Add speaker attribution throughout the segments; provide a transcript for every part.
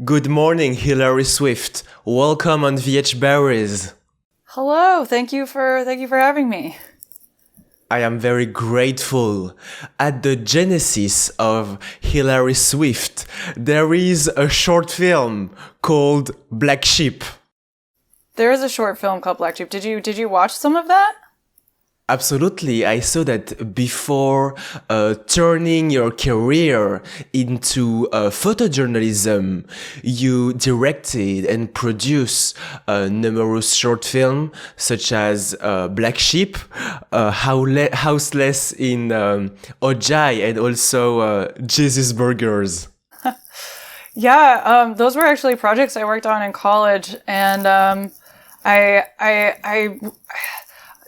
Speaker 1: Good morning, Hilary Swift. Welcome on VH Berries.
Speaker 2: Hello, thank you for having me.
Speaker 1: I am very grateful. At the genesis of Hilary Swift, there is a short film called Black Sheep.
Speaker 2: There is a short film called Black Sheep. Did you watch some of that?
Speaker 1: Absolutely, I saw that before turning your career into photojournalism, you directed and produced numerous short films such as Black Sheep, Houseless in Ojai, and also Jesus Burgers.
Speaker 2: Yeah, those were actually projects I worked on in college, and I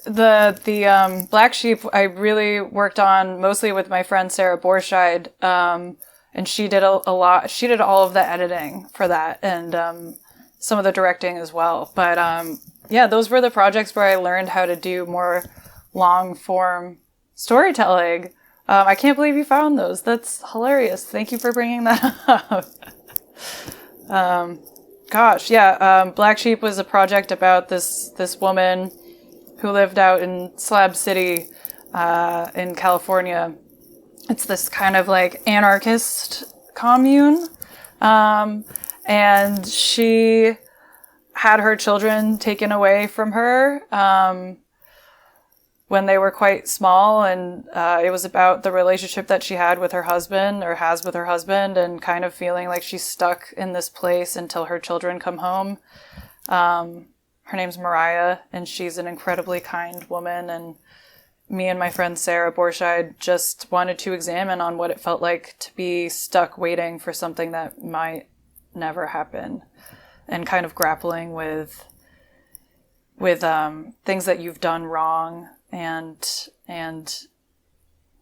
Speaker 2: the Black Sheep I really worked on mostly with my friend Sarah Borscheid, and she did a lot. She did all of the editing for that, and some of the directing as well. But yeah, those were the projects where I learned how to do more long form storytelling. I can't believe you found those. That's hilarious. Thank you for bringing that up. Gosh, yeah. Black Sheep was a project about this woman who lived out in Slab City in California. It's this kind of like anarchist commune. And she had her children taken away from her when they were quite small. And it was about the relationship that she had with her husband, or has with her husband, and kind of feeling like she's stuck in this place until her children come home. Her name's Mariah, and she's an incredibly kind woman. And me and my friend Sarah Borscheid just wanted to examine on what it felt like to be stuck waiting for something that might never happen, and kind of grappling with things that you've done wrong, and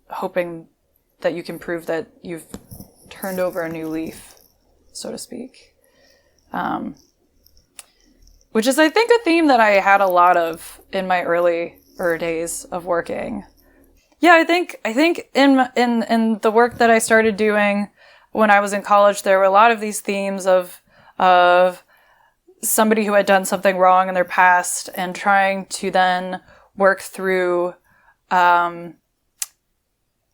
Speaker 2: hoping that you can prove that you've turned over a new leaf, so to speak. Which is, I think, a theme that I had a lot of in my earlier days of working. Yeah, I think in the work that I started doing when I was in college, there were a lot of these themes of somebody who had done something wrong in their past and trying to then work through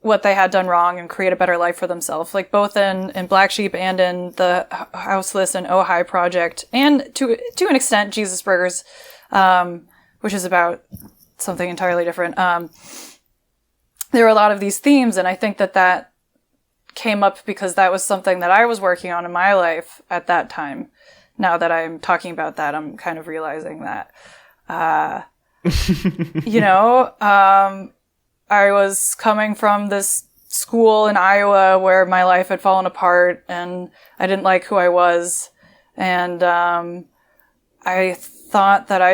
Speaker 2: what they had done wrong and create a better life for themselves, like both in Black Sheep and in the Houseless and Ojai project, and to an extent Jesus Burgers, which is about something entirely different. There were a lot of these themes, and I think that came up because that was something that I was working on in my life at that time. Now that I'm talking about that, I'm kind of realizing that, I was coming from this school in Iowa where my life had fallen apart, and I didn't like who I was. And I thought that I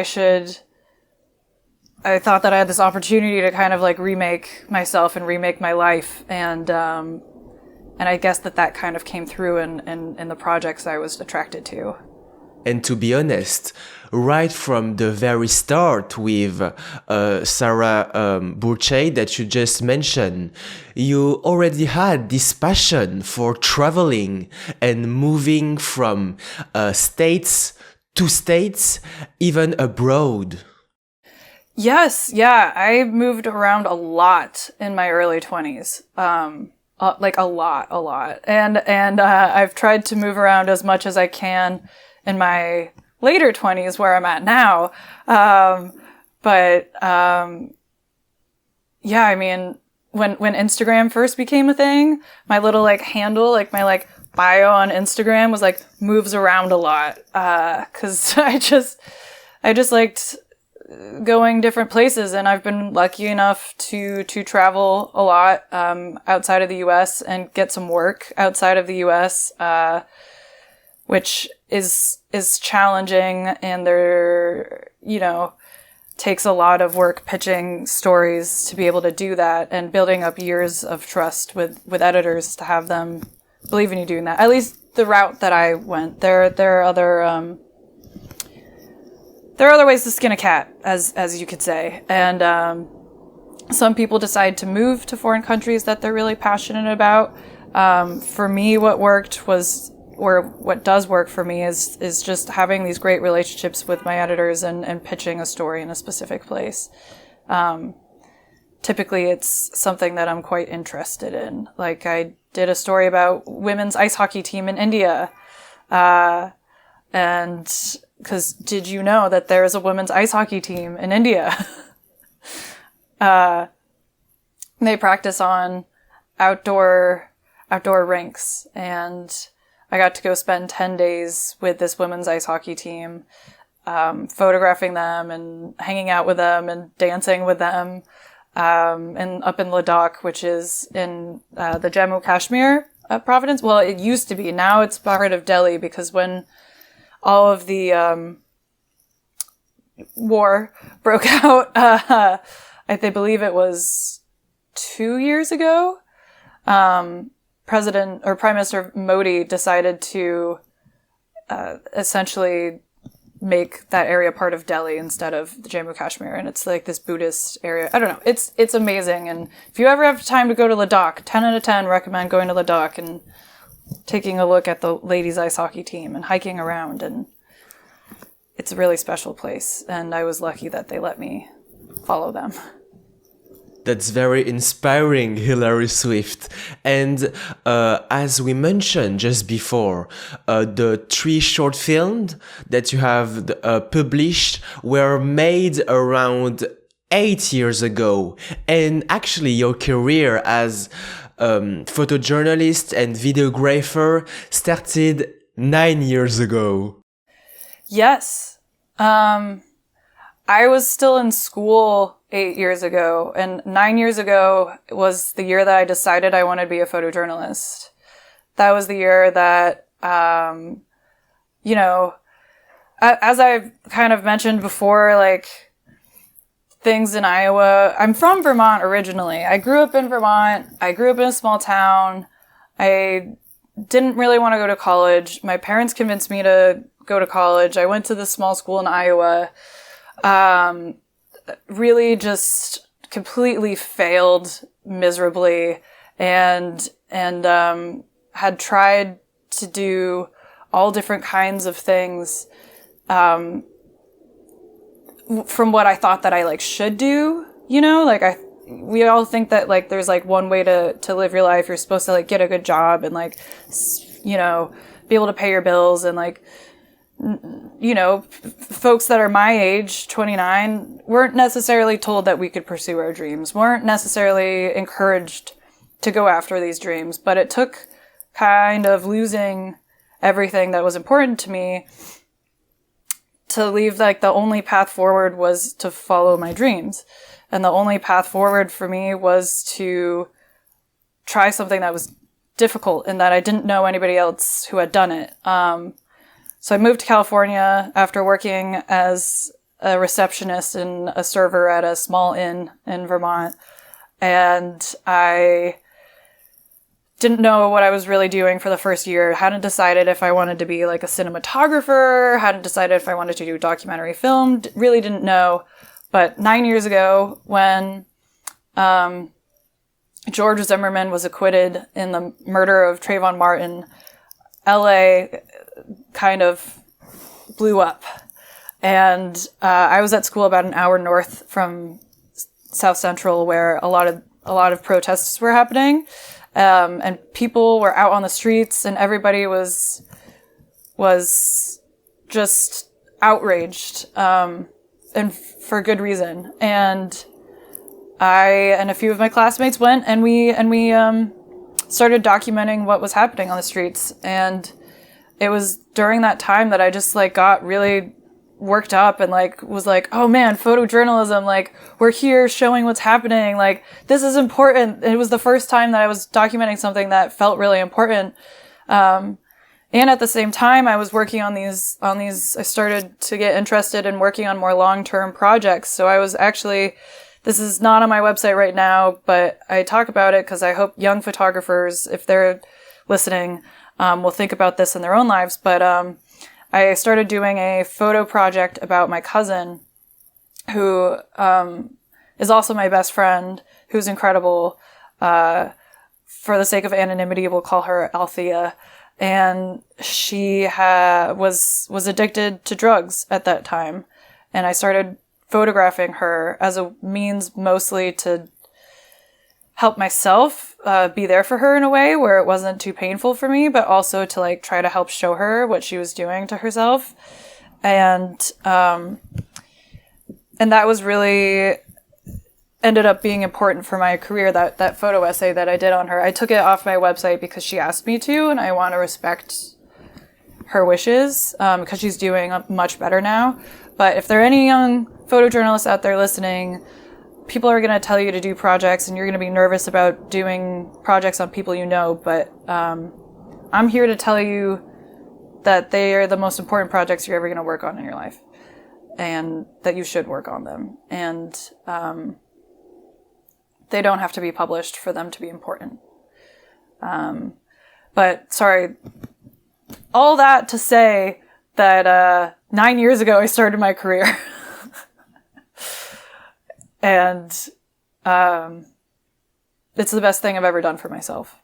Speaker 2: had this opportunity to kind of like remake myself and remake my life. And I guess that kind of came through in the projects I was attracted to.
Speaker 1: And to be honest, right from the very start with Sarah Burche that you just mentioned, you already had this passion for traveling and moving from states to states, even abroad.
Speaker 2: Yes, yeah, I moved around a lot in my early 20s. Like a lot. And I've tried to move around as much as I can in my later 20s where I'm at now. Yeah, I mean, when Instagram first became a thing, my little like handle, like my like bio on Instagram was like moves around a lot. 'Cause I just liked going different places, and I've been lucky enough to travel a lot, outside of the US and get some work outside of the US, which is challenging, and there, takes a lot of work pitching stories to be able to do that, and building up years of trust with editors to have them believe in you doing that. At least the route that I went. There are other ways to skin a cat, as you could say, and some people decide to move to foreign countries that they're really passionate about. For me, what worked was what does work for me is just having these great relationships with my editors and pitching a story in a specific place. Typically it's something that I'm quite interested in. Like I did a story about women's ice hockey team in India. And because did you know that there is a women's ice hockey team in India? They practice on outdoor rinks, and I got to go spend 10 days with this women's ice hockey team, photographing them and hanging out with them and dancing with them, and up in Ladakh, which is in the Jammu Kashmir province. Well, it used to be. Now it's part of Delhi, because when all of the war broke out, I believe it was 2 years ago, Prime Minister Modi decided to essentially make that area part of Delhi instead of the Jammu Kashmir, and it's like this Buddhist area. I don't know. It's amazing, and if you ever have time to go to Ladakh, 10 out of 10 recommend going to Ladakh and taking a look at the ladies ice hockey team and hiking around, and it's a really special place, and I was lucky that they let me follow them.
Speaker 1: That's very inspiring, Hilary Swift. And as we mentioned just before, the 3 short films that you have published were made around 8 years ago. And actually your career as photojournalist and videographer started 9 years ago.
Speaker 2: Yes. I was still in school 8 years ago, and 9 years ago was the year that I decided I wanted to be a photojournalist. That was the year that, as I've kind of mentioned before, like, things in Iowa. I'm from Vermont originally. I grew up in Vermont. I grew up in a small town. I didn't really want to go to college. My parents convinced me to go to college. I went to this small school in Iowa. Really just completely failed miserably, and had tried to do all different kinds of things, from what I thought that I should do, we all think that there's one way to live your life. You're supposed to get a good job and be able to pay your bills, and folks that are my age, 29, weren't necessarily told that we could pursue our dreams, weren't necessarily encouraged to go after these dreams. But it took kind of losing everything that was important to me to leave, the only path forward was to follow my dreams. And the only path forward for me was to try something that was difficult and that I didn't know anybody else who had done it. So I moved to California after working as a receptionist and a server at a small inn in Vermont. And I didn't know what I was really doing for the first year. Hadn't decided if I wanted to be a cinematographer. Hadn't decided if I wanted to do documentary film. Really didn't know. But 9 years ago, when George Zimmerman was acquitted in the murder of Trayvon Martin, LA kind of blew up. And I was at school about an hour north from South Central, where a lot of protests were happening, and people were out on the streets, and everybody was just outraged, and for good reason. And I and a few of my classmates went, and we started documenting what was happening on the streets. And it was during that time that I just got really worked up and was oh man, photojournalism, we're here showing what's happening, this is important. It was the first time that I was documenting something that felt really important. And at the same time, I was working on these, I started to get interested in working on more long-term projects. So I was actually, this is not on my website right now, but I talk about it because I hope young photographers, if they're listening, will think about this in their own lives. But I started doing a photo project about my cousin, who is also my best friend, who's incredible, for the sake of anonymity, we'll call her Althea. And she was addicted to drugs at that time. And I started photographing her as a means mostly to help myself be there for her in a way where it wasn't too painful for me, but also to like try to help show her what she was doing to herself. And that was really ended up being important for my career, that photo essay that I did on her. I took it off my website because she asked me to, and I want to respect her wishes because she's doing much better now. But if there are any young photojournalists out there listening, people are going to tell you to do projects, and you're going to be nervous about doing projects on people you know. But I'm here to tell you that they are the most important projects you're ever going to work on in your life, and that you should work on them. And they don't have to be published for them to be important. But sorry, all that to say that 9 years ago I started my career. And it's the best thing I've ever done for myself.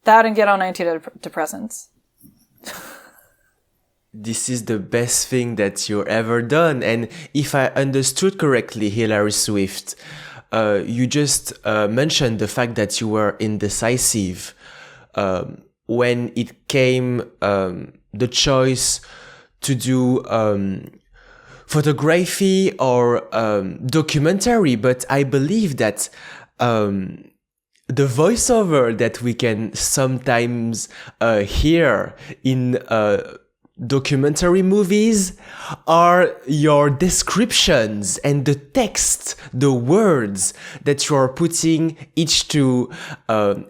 Speaker 2: That and get on antidepressants.
Speaker 1: This is the best thing that you've ever done. And if I understood correctly, Hilary Swift, you just mentioned the fact that you were indecisive when it came the choice to do photography or documentary. But I believe that the voiceover that we can sometimes hear in documentary movies are your descriptions and the text, the words that you are putting each to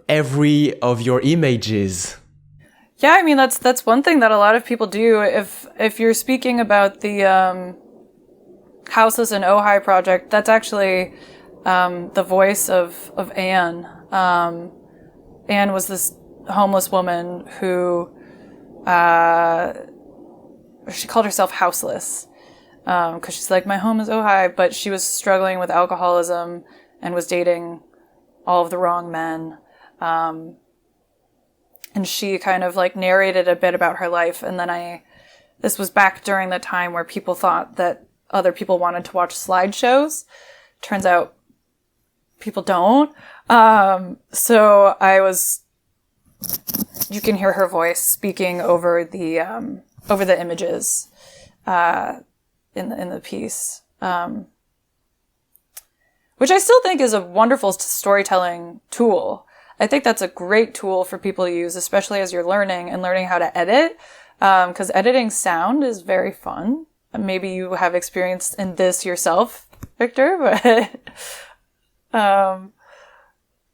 Speaker 1: every of your images.
Speaker 2: Yeah, I mean that's one thing that a lot of people do. If you're speaking about the Houseless in Ojai project, that's actually the voice of Anne. Anne was this homeless woman who she called herself houseless because she's like, my home is Ojai, but she was struggling with alcoholism and was dating all of the wrong men. And she kind of like narrated a bit about her life. And then this was back during the time where people thought that other people wanted to watch slideshows. Turns out people don't. So you can hear her voice speaking over the images in the piece, which I still think is a wonderful storytelling tool. I think that's a great tool for people to use, especially as you're learning how to edit, because editing sound is very fun. Maybe you have experience in this yourself, Victor, but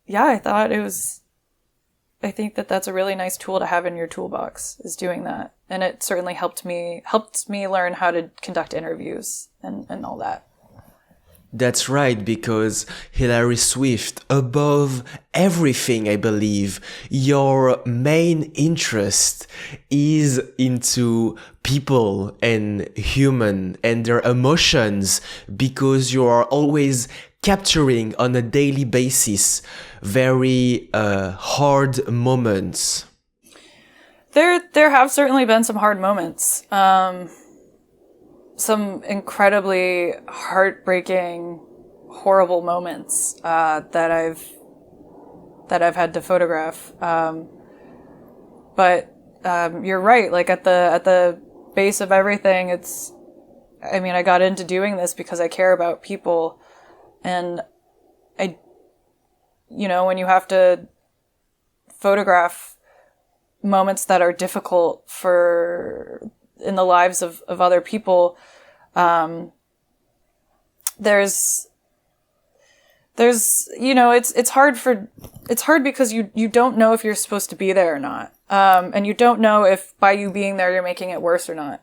Speaker 2: yeah, I think that's a really nice tool to have in your toolbox, is doing that. And it certainly helped me learn how to conduct interviews and all that.
Speaker 1: That's right, because Hilary Swift, above everything, I believe, your main interest is into people and human and their emotions, because you are always capturing on a daily basis very hard moments.
Speaker 2: There have certainly been some hard moments. Some incredibly heartbreaking, horrible moments that I've had to photograph. But you're right. Like at the base of everything, I got into doing this because I care about people, and when you have to photograph moments that are difficult in the lives of other people, it's hard because you don't know if you're supposed to be there or not. And you don't know if by you being there, you're making it worse or not.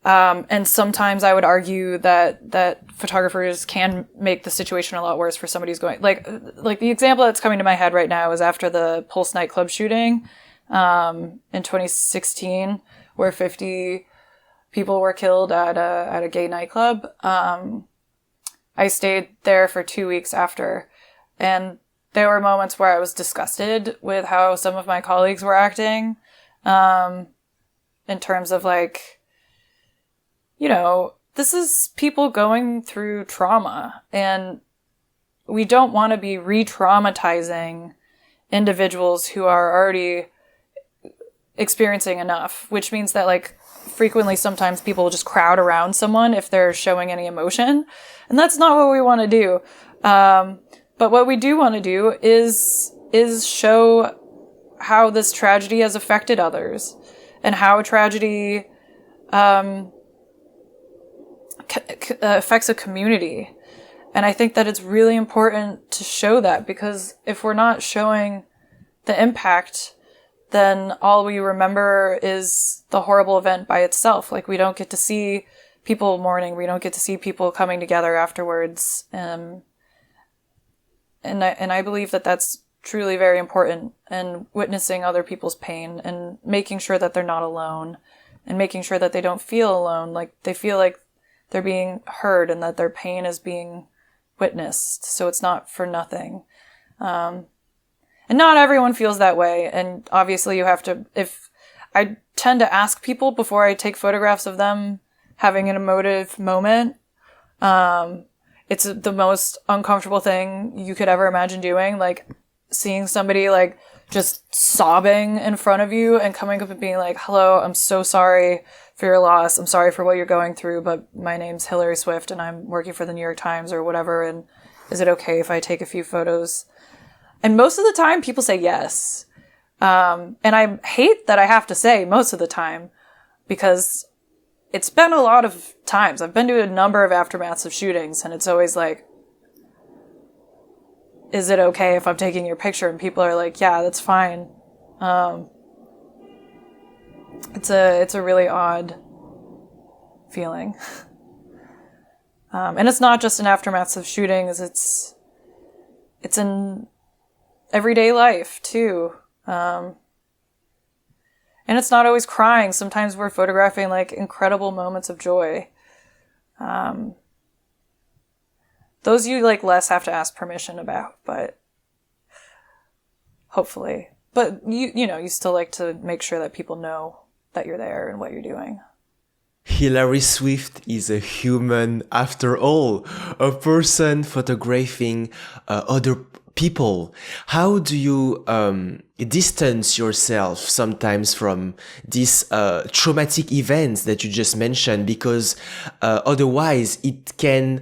Speaker 2: And sometimes I would argue that photographers can make the situation a lot worse for somebody who's going, like the example that's coming to my head right now is after the Pulse nightclub shooting, in 2016, where 50 people were killed at a gay nightclub. I stayed there for 2 weeks after, and there were moments where I was disgusted with how some of my colleagues were acting, in terms of like, you know, this is people going through trauma, and we don't want to be re-traumatizing individuals who are already experiencing enough, which means that like frequently sometimes people will just crowd around someone if they're showing any emotion, and that's not what we want to do. But what we do want to do is show how this tragedy has affected others, and how tragedy affects a community. And I think that it's really important to show that, because if we're not showing the impact, then all we remember is the horrible event by itself. Like, we don't get to see people mourning. We don't get to see people coming together afterwards. And I believe that that's truly very important, and witnessing other people's pain and making sure that they're not alone, and making sure that they don't feel alone. Like, they feel like they're being heard and that their pain is being witnessed. So it's not for nothing. And not everyone feels that way. And obviously you have to, if I tend to ask people before I take photographs of them having an emotive moment, it's the most uncomfortable thing you could ever imagine doing. Like, seeing somebody like just sobbing in front of you and coming up and being like, hello, I'm so sorry for your loss. I'm sorry for what you're going through, but my name's Hilary Swift and I'm working for the New York Times or whatever. And is it okay if I take a few photos? And most of the time people say yes. And I hate that I have to say most of the time, because it's been a lot of times. I've been to a number of aftermaths of shootings, and it's always like, is it okay if I'm taking your picture? And people are like, yeah, that's fine. It's a really odd feeling. And it's not just in aftermaths of shootings, it's in everyday life too. And it's not always crying. Sometimes we're photographing like incredible moments of joy. Those you like less have to ask permission about, but hopefully. But you still like to make sure that people know that you're there and what you're doing.
Speaker 1: Hilary Swift is a human after all, a person photographing other people. How do you distance yourself sometimes from these traumatic events that you just mentioned? Because otherwise it can,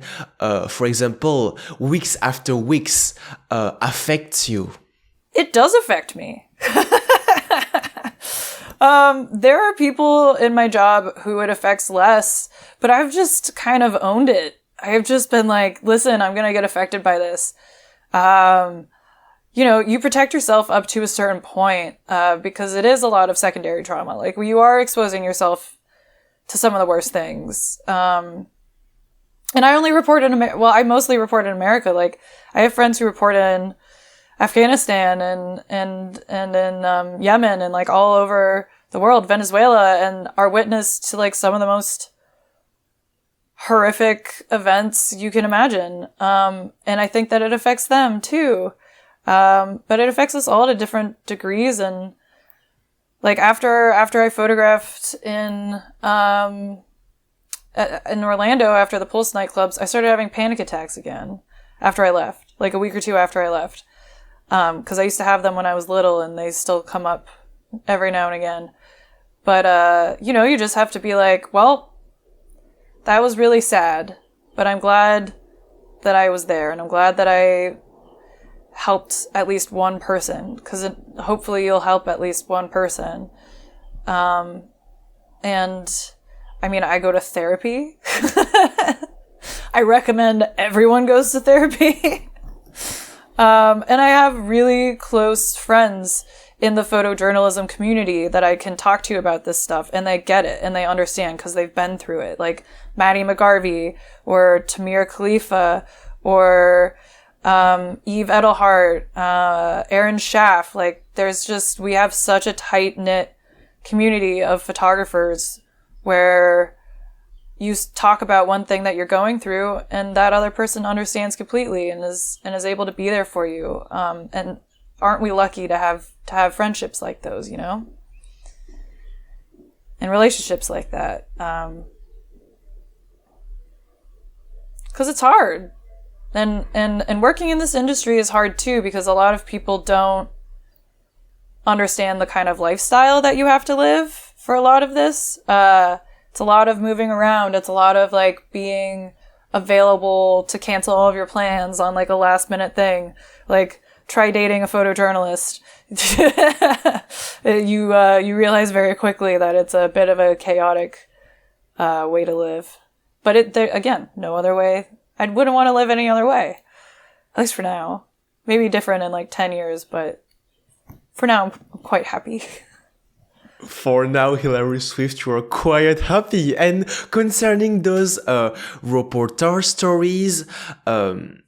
Speaker 1: for example, weeks after weeks affect you.
Speaker 2: It does affect me. There are people in my job who it affects less, but I've just kind of owned it. I have just been like, listen, I'm going to get affected by this. You protect yourself up to a certain point, because it is a lot of secondary trauma. Like, you are exposing yourself to some of the worst things. And I only report in I mostly report in America. Like, I have friends who report in Afghanistan and in Yemen and like all over the world, Venezuela, and are witness to like some of the most horrific events you can imagine. And I think that it affects them too. But it affects us all to different degrees. And like after I photographed in Orlando after the Pulse nightclubs, I started having panic attacks again after I left, like a week or two after I left. 'Cause I used to have them when I was little, and they still come up every now and again. But, you just have to be like, well, that was really sad, but I'm glad that I was there, and I'm glad that I helped at least one person, because hopefully you'll help at least one person. And I mean, I go to therapy. I recommend everyone goes to therapy. And I have really close friends in the photojournalism community that I can talk to about this stuff, and they get it and they understand because they've been through it. Like Maddie McGarvey or Tamir Khalifa or Eve Edelhart, Aaron Schaff. Like we have such a tight knit community of photographers where talk about one thing that you're going through, and that other person understands completely and is able to be there for you. And aren't we lucky to have friendships like those, you know, and relationships like that? Because it's hard, and working in this industry is hard too, because a lot of people don't understand the kind of lifestyle that you have to live for a lot of this. It's a lot of moving around. It's a lot of like being available to cancel all of your plans on like a last minute thing. Like, try dating a photojournalist. You realize very quickly that it's a bit of a chaotic way to live. But again, no other way. I wouldn't want to live any other way. At least for now. Maybe different in like 10 years, but for now, I'm quite happy.
Speaker 1: For now, Hilary Swift, you are quite happy. And concerning those reporter stories, to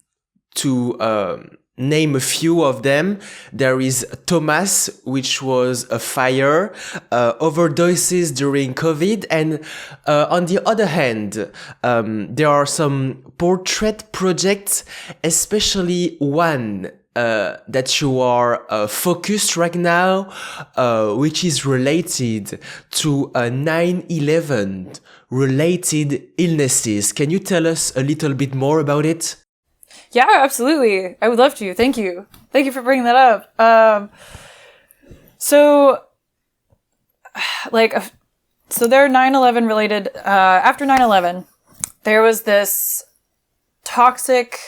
Speaker 1: name a few of them, there is Thomas, which was a fire, overdoses during COVID, and on the other hand, there are some portrait projects, especially one that you are focused right now, which is related to 9/11 related illnesses. Can you tell us a little bit more about it?
Speaker 2: Yeah, absolutely. I would love to. Thank you. Thank you for bringing that up. So there are 9/11 related, after 9/11, there was this toxic,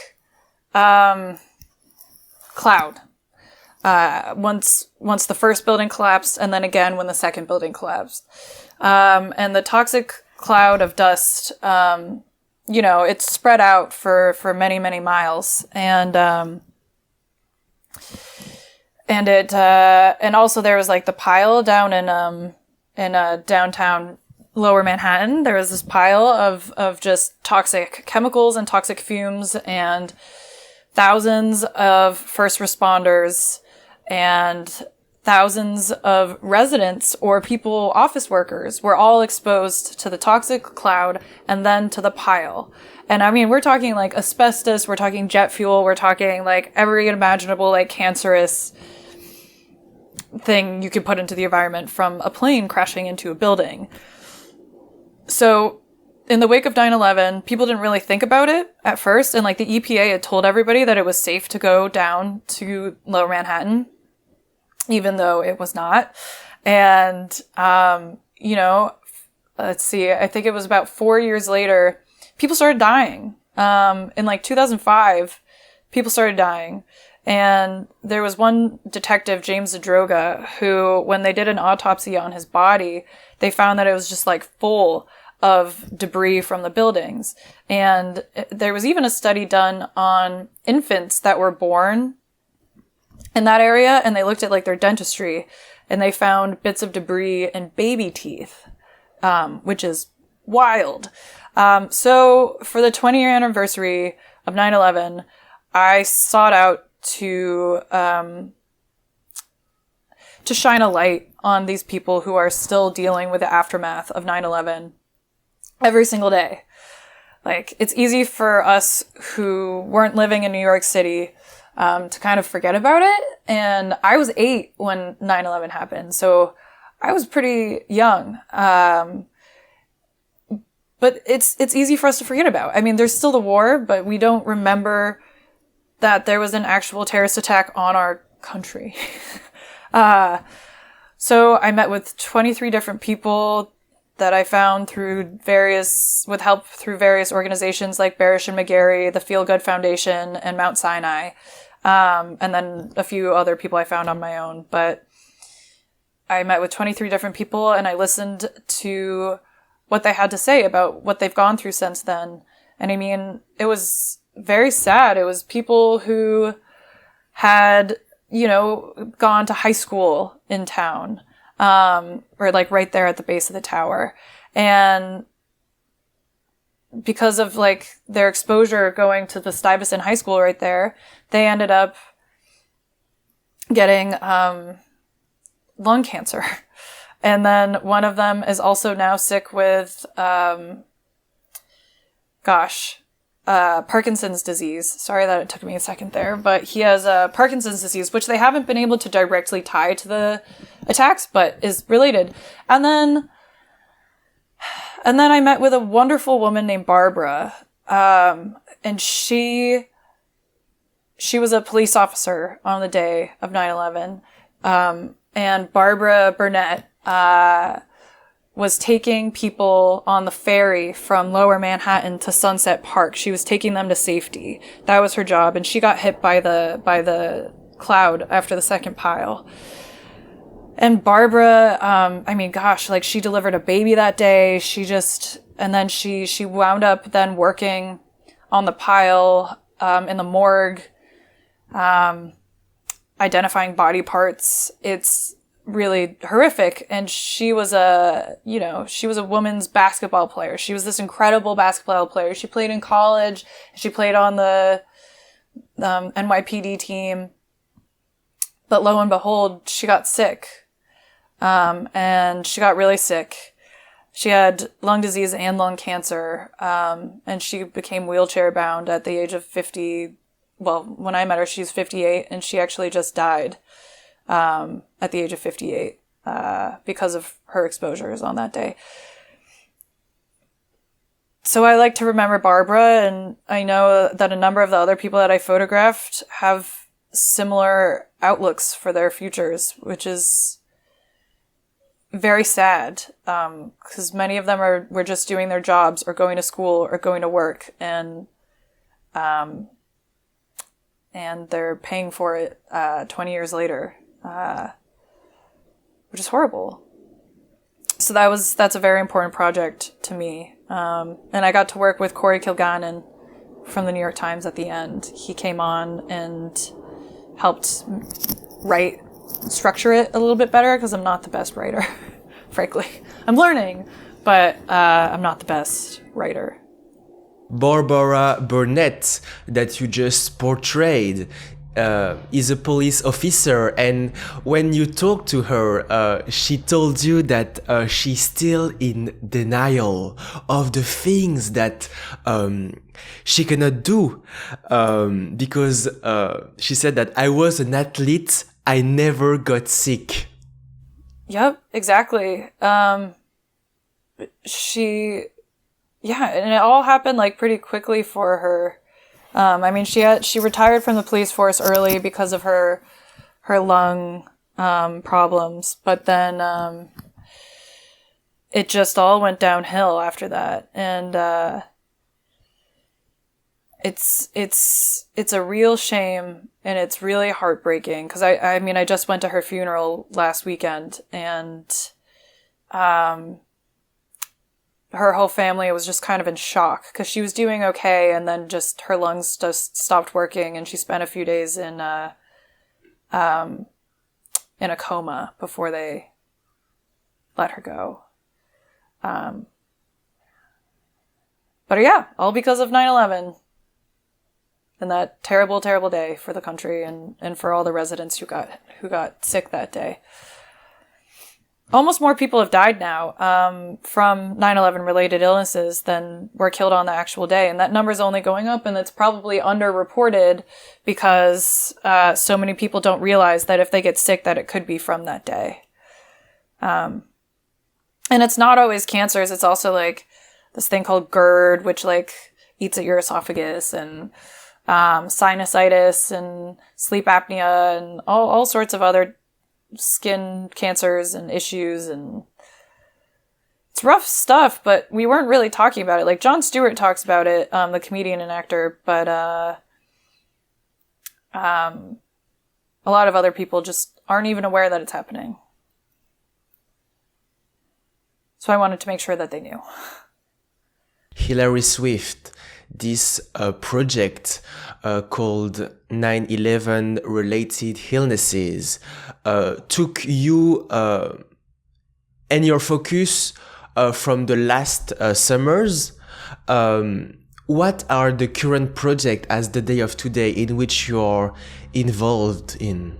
Speaker 2: cloud. Once the first building collapsed, and then again when the second building collapsed. And the toxic cloud of dust, it spread out for many, many miles. And also there was like the pile down in downtown Lower Manhattan. There was this pile of just toxic chemicals and toxic fumes, and thousands of first responders and thousands of residents or people, office workers, were all exposed to the toxic cloud and then to the pile. And I mean, we're talking like asbestos, we're talking jet fuel, we're talking like every imaginable like cancerous thing you could put into the environment from a plane crashing into a building. So in the wake of 9/11, people didn't really think about it at first. And like the EPA had told everybody that it was safe to go down to Lower Manhattan, even though it was not. And, let's see, I think it was about 4 years later, people started dying. In like 2005, people started dying. And there was one detective, James Zadroga, who, when they did an autopsy on his body, they found that it was just like full of debris from the buildings. And there was even a study done on infants that were born in that area, and they looked at like their dentistry, and they found bits of debris in baby teeth, which is wild. So for the 20-year anniversary of 9/11, I sought out to shine a light on these people who are still dealing with the aftermath of 9/11 every single day. Like, it's easy for us who weren't living in New York City to kind of forget about it. And I was 8 when 9/11 happened, so I was pretty young. But it's easy for us to forget about. I mean, there's still the war, but we don't remember that there was an actual terrorist attack on our country. So I met with 23 different people that I found with help through various organizations like Barish and McGarry, the Feel Good Foundation, and Mount Sinai. And then a few other people I found on my own. But I met with 23 different people, and I listened to what they had to say about what they've gone through since then. And I mean, it was very sad. It was people who had, gone to high school in town, or like right there at the base of the tower. And because of like their exposure going to the Stuyvesant High School right there, they ended up getting lung cancer. And then one of them is also now sick with Parkinson's disease. Sorry that it took me a second there, but he has Parkinson's disease, which they haven't been able to directly tie to the attacks, but is related. And then I met with a wonderful woman named Barbara, and she was a police officer on the day of 9/11. And Barbara Burnett was taking people on the ferry from Lower Manhattan to Sunset Park. She was taking them to safety. That was her job, and she got hit by the cloud after the second pile. And Barbara, she delivered a baby that day. She wound up then working on the pile in the morgue, identifying body parts. It's really horrific. And she was a women's basketball player. She was this incredible basketball player. She played in college. She played on the NYPD team. But lo and behold, she got sick. And she got really sick. She had lung disease and lung cancer. And she became wheelchair bound at the age of 50. Well, when I met her, she's 58, and she actually just died at the age of 58 because of her exposures on that day. So I like to remember Barbara, and I know that a number of the other people that I photographed have similar outlooks for their futures, which is very sad, because many of them were just doing their jobs or going to school or going to work, and they're paying for it 20 years later, which is horrible. So that's a very important project to me. And I got to work with Corey Kilgannon from the New York Times at the end. He came on and helped structure it a little bit better, because I'm not the best writer, frankly. I'm learning, but I'm not the best writer.
Speaker 1: Barbara Burnett, that you just portrayed, is a police officer, and when you talked to her, she told you that she's still in denial of the things that she cannot do, because she said that I was an athlete, I never got sick.
Speaker 2: Yep, exactly. And it all happened like pretty quickly for her. She retired from the police force early because of her lung problems, but then it just all went downhill after that, and it's a real shame, and it's really heartbreaking, because I just went to her funeral last weekend, and her whole family was just kind of in shock, because she was doing okay, and then just her lungs just stopped working, and she spent a few days in a coma before they let her go. But yeah, all because of 9/11 and that terrible, terrible day for the country and for all the residents who got sick that day. Almost more people have died now from 9/11 related illnesses than were killed on the actual day. And that number is only going up, and it's probably underreported because so many people don't realize that if they get sick, that it could be from that day. And it's not always cancers. It's also like this thing called GERD, which like eats at your esophagus, and sinusitis and sleep apnea and all sorts of other skin cancers and issues, and it's rough stuff, but we weren't really talking about it. Like Jon Stewart talks about it, the comedian and actor, but a lot of other people just aren't even aware that it's happening. So I wanted to make sure that they knew.
Speaker 1: Hilary Swift, this project called 9/11 Related Illnesses took you and your focus from the last summers. What are the current projects as the day of today in which you're involved in?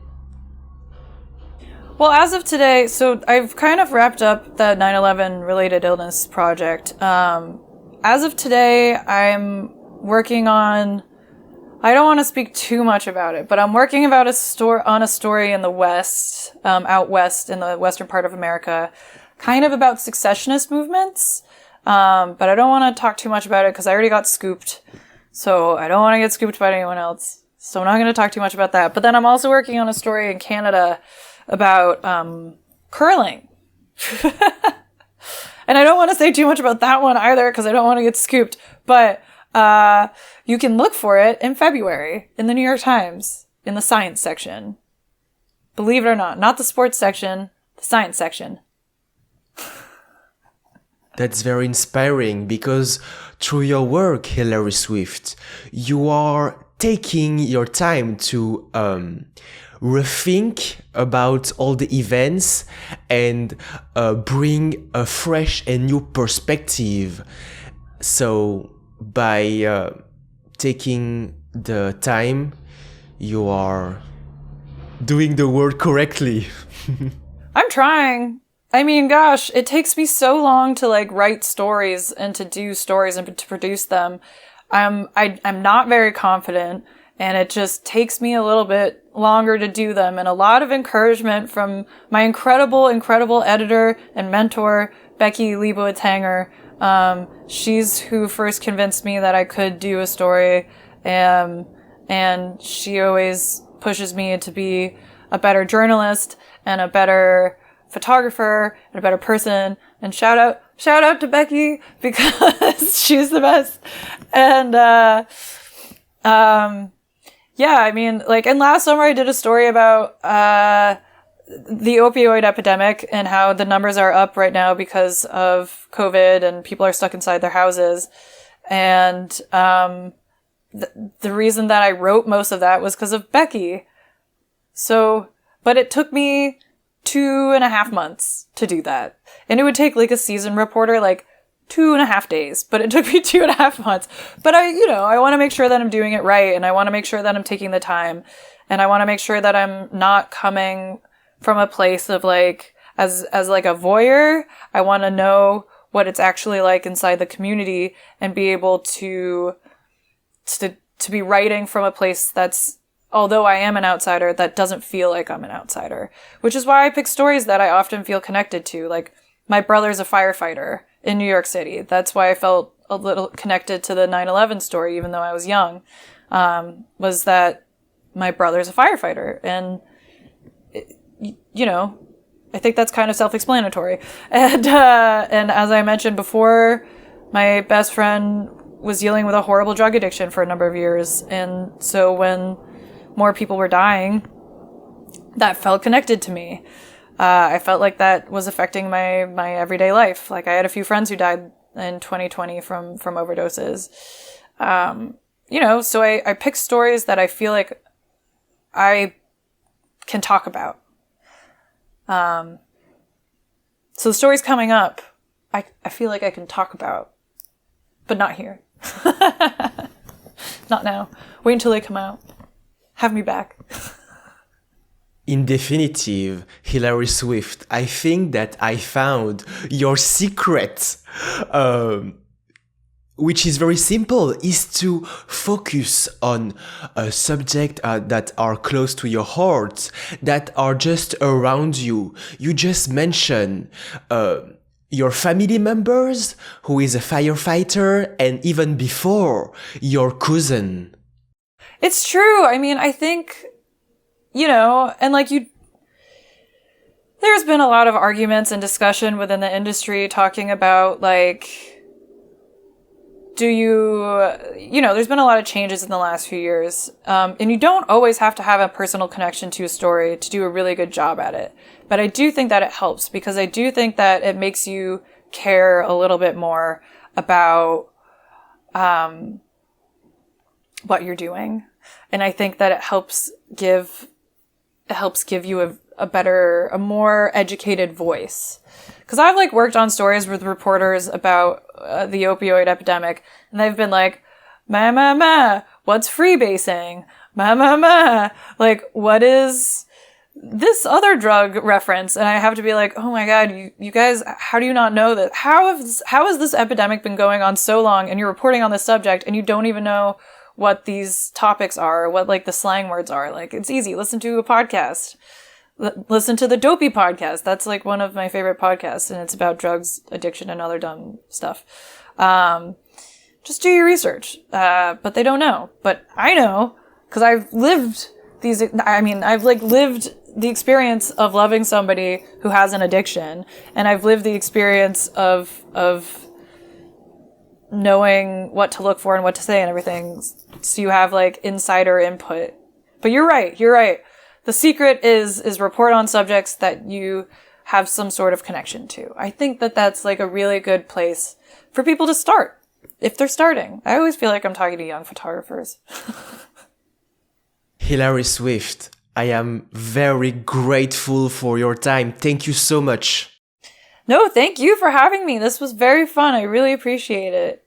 Speaker 2: Well, as of today, so I've kind of wrapped up the 9/11 related illness project. as of today, I'm working on, I don't want to speak too much about it, but I'm working about on a story in the West, out West in the Western part of America, kind of about successionist movements. But I don't want to talk too much about it because I already got scooped. So I don't want to get scooped by anyone else. So I'm not going to talk too much about that. But then I'm also working on a story in Canada about curling. And I don't want to say too much about that one either because I don't want to get scooped. But you can look for it in February in the New York Times in the science section. Believe it or not the sports section, the science section.
Speaker 1: That's very inspiring because through your work, Hilary Swift, you are taking your time to rethink about all the events and bring a fresh and new perspective. So by taking the time, you are doing the work correctly.
Speaker 2: I'm trying. I mean, gosh, it takes me so long to like write stories and to do stories and to produce them. I'm not very confident, and it just takes me a little bit longer to do them. And a lot of encouragement from my incredible editor and mentor, Becky Leibowitz-Hanger. She's who first convinced me that I could do a story. And she always pushes me to be a better journalist and a better photographer and a better person. And shout out to Becky because she's the best. And yeah, I mean, like, and last summer I did a story about the opioid epidemic and how the numbers are up right now because of COVID and people are stuck inside their houses. And the reason that I wrote most of that was because of Becky. So, but it took me 2.5 months to do that. And it would take like a season reporter like 2.5 days, but it took me 2.5 months. But I want to make sure that I'm doing it right. And I want to make sure that I'm taking the time. And I want to make sure that I'm not coming from a place of like, as like a voyeur. I want to know what it's actually like inside the community and be able to be writing from a place that's, although I am an outsider, that doesn't feel like I'm an outsider, which is why I pick stories that I often feel connected to. Like, my brother's a firefighter in New York City. That's why I felt a little connected to the 9/11 story, even though I was young, was that my brother's a firefighter. And, I think that's kind of self-explanatory. And as I mentioned before, my best friend was dealing with a horrible drug addiction for a number of years. And so when more people were dying, that felt connected to me. I felt like that was affecting my everyday life. Like, I had a few friends who died in 2020 from overdoses. So I picked stories that I feel like I can talk about. So the stories coming up, I feel like I can talk about, but not here. Not now. Wait until they come out. Have me back.
Speaker 1: In definitive, Hilary Swift, I think that I found your secret, which is very simple, is to focus on a subject that are close to your heart, that are just around you. You just mentioned your family members, who is a firefighter, and even before, your cousin.
Speaker 2: It's true. I mean, I think, and like there's been a lot of arguments and discussion within the industry talking about like, there's been a lot of changes in the last few years. And you don't always have to have a personal connection to a story to do a really good job at it. But I do think that it helps because I do think that it makes you care a little bit more about, what you're doing. And I think that it helps give you a more educated voice. Cause I've like worked on stories with reporters about the opioid epidemic, and they've been like, what's freebasing? Like, what is this other drug reference, and I have to be like, oh my God, you guys, how do you not know that? How has this epidemic been going on so long, and you're reporting on this subject, and you don't even know what these topics are, or what like the slang words are? Like, it's easy. Listen to a podcast. Listen to the Dopey podcast. That's like one of my favorite podcasts, and it's about drugs, addiction, and other dumb stuff. Just do your research. But they don't know. But I know, because I've lived I've like lived the experience of loving somebody who has an addiction, and I've lived the experience of knowing what to look for and what to say and everything. So you have like insider input. But you're right. The secret is report on subjects that you have some sort of connection to. I think that that's like a really good place for people to start if they're starting. I always feel like I'm talking to young photographers.
Speaker 1: Hilary Swift, I am very grateful for your time. Thank you so much.
Speaker 2: No, thank you for having me. This was very fun. I really appreciate it.